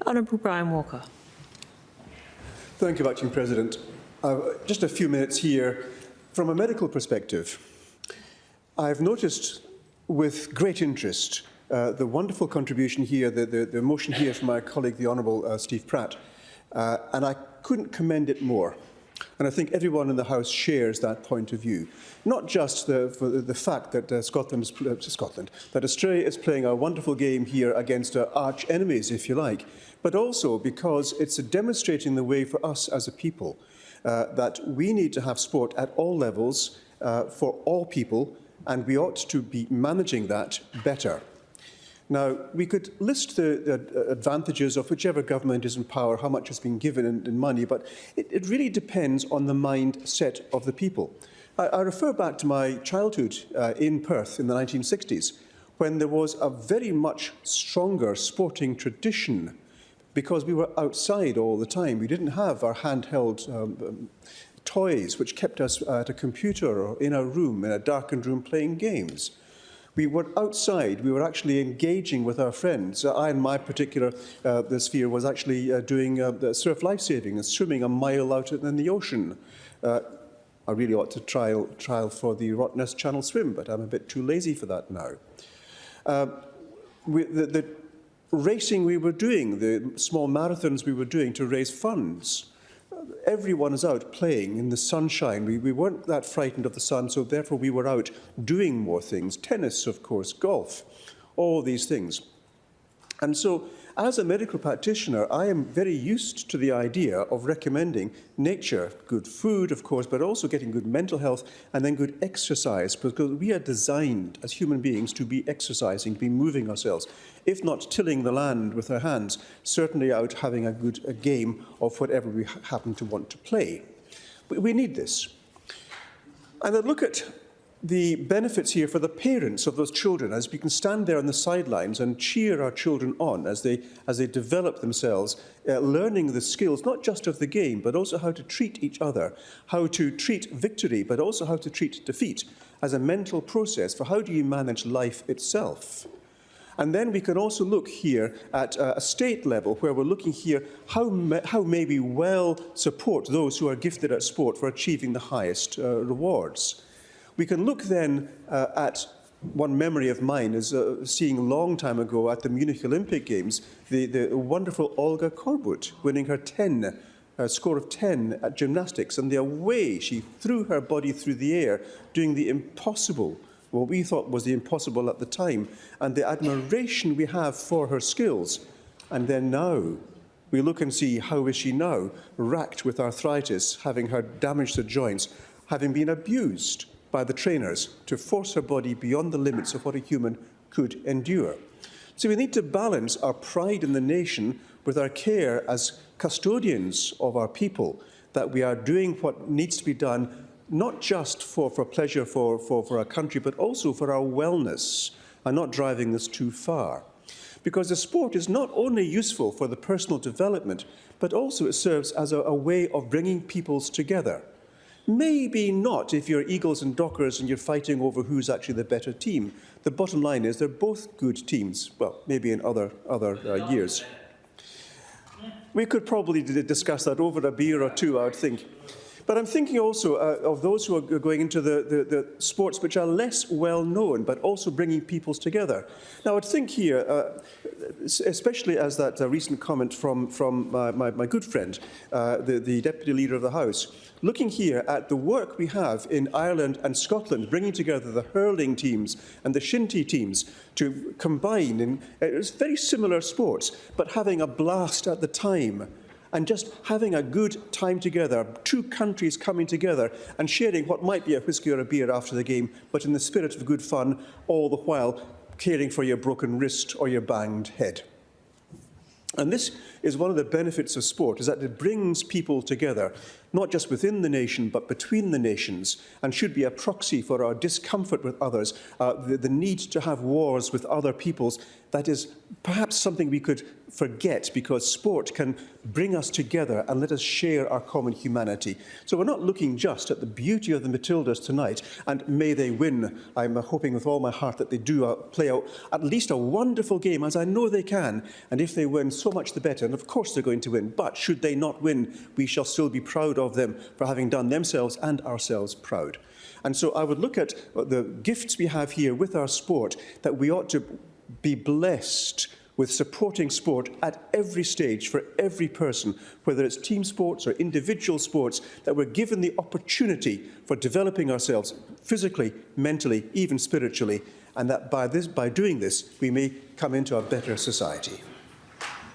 Honourable Brian Walker. Thank you, Acting President. Just a few minutes here. From a medical perspective, I've noticed with great interest the wonderful contribution here, the motion here from my colleague, the Honourable Steve Pratt, and I couldn't commend it more. And I think everyone in the House shares that point of view. Not just for the fact that that Australia is playing a wonderful game here against arch enemies, if you like, but also because it's demonstrating the way for us as a people that we need to have sport at all levels for all people, and we ought to be managing that better. Now, we could list the advantages of whichever government is in power, how much has been given in money, but it really depends on the mindset of the people. I refer back to my childhood in Perth in the 1960s, when there was a very much stronger sporting tradition, because we were outside all the time. We didn't have our handheld toys which kept us at a computer or in a room, in a darkened room, playing games. We were outside, we were actually engaging with our friends. I, in my particular sphere, was actually doing surf lifesaving and swimming a mile out in the ocean. I really ought to trial for the Rottnest Channel swim, but I'm a bit too lazy for that now. The racing we were doing, the small marathons we were doing to raise funds, everyone is out playing in the sunshine. We weren't that frightened of the sun, so therefore we were out doing more things. Tennis, of course, golf, all these things. And so, as a medical practitioner, I am very used to the idea of recommending nature, good food, of course, but also getting good mental health and then good exercise, because we are designed as human beings to be exercising, to be moving ourselves. If not tilling the land with our hands, certainly out having a game of whatever we happen to want to play. But we need this. And I look at the benefits here for the parents of those children, as we can stand there on the sidelines and cheer our children on as they develop themselves, learning the skills, not just of the game, but also how to treat each other, how to treat victory, but also how to treat defeat as a mental process for how do you manage life itself. And then we can also look here at a state level, where we're looking here how may we well support those who are gifted at sport for achieving the highest rewards. We can look then at one memory of mine is seeing a long time ago at the Munich Olympic Games, the wonderful Olga Korbut winning her score of 10 at gymnastics, and the way she threw her body through the air, doing the impossible, what we thought was the impossible at the time, and the admiration we have for her skills. And then now, we look and see how is she now, racked with arthritis, having her damaged the joints, having been abused by the trainers to force her body beyond the limits of what a human could endure. So we need to balance our pride in the nation with our care as custodians of our people, that we are doing what needs to be done, not just for pleasure for our country, but also for our wellness, and not driving this too far. Because the sport is not only useful for the personal development, but also it serves as a way of bringing peoples together. Maybe not if you're Eagles and Dockers and you're fighting over who's actually the better team. The bottom line is they're both good teams. Well, maybe in other years. We could probably discuss that over a beer or two, I would think. But I'm thinking also of those who are going into the sports which are less well known, but also bringing peoples together. Now, I would think here, especially as that recent comment from my good friend, the Deputy Leader of the House, looking here at the work we have in Ireland and Scotland, bringing together the hurling teams and the shinty teams to combine in very similar sports, but having a blast at the time. And just having a good time together, two countries coming together and sharing what might be a whiskey or a beer after the game, but in the spirit of good fun, all the while caring for your broken wrist or your banged head. And this is one of the benefits of sport, is that it brings people together, not just within the nation, but between the nations, and should be a proxy for our discomfort with others, the need to have wars with other peoples. That is perhaps something we could forget, because sport can bring us together and let us share our common humanity. So we're not looking just at the beauty of the Matildas tonight, and may they win. I'm hoping with all my heart that they do play out at least a wonderful game, as I know they can, and if they win, so much the better. And of course they're going to win, but should they not win, we shall still be proud of them for having done themselves and ourselves proud. And so I would look at the gifts we have here with our sport, that we ought to be blessed with supporting sport at every stage for every person, whether it's team sports or individual sports, that we're given the opportunity for developing ourselves physically, mentally, even spiritually, and that by doing this, we may come into a better society.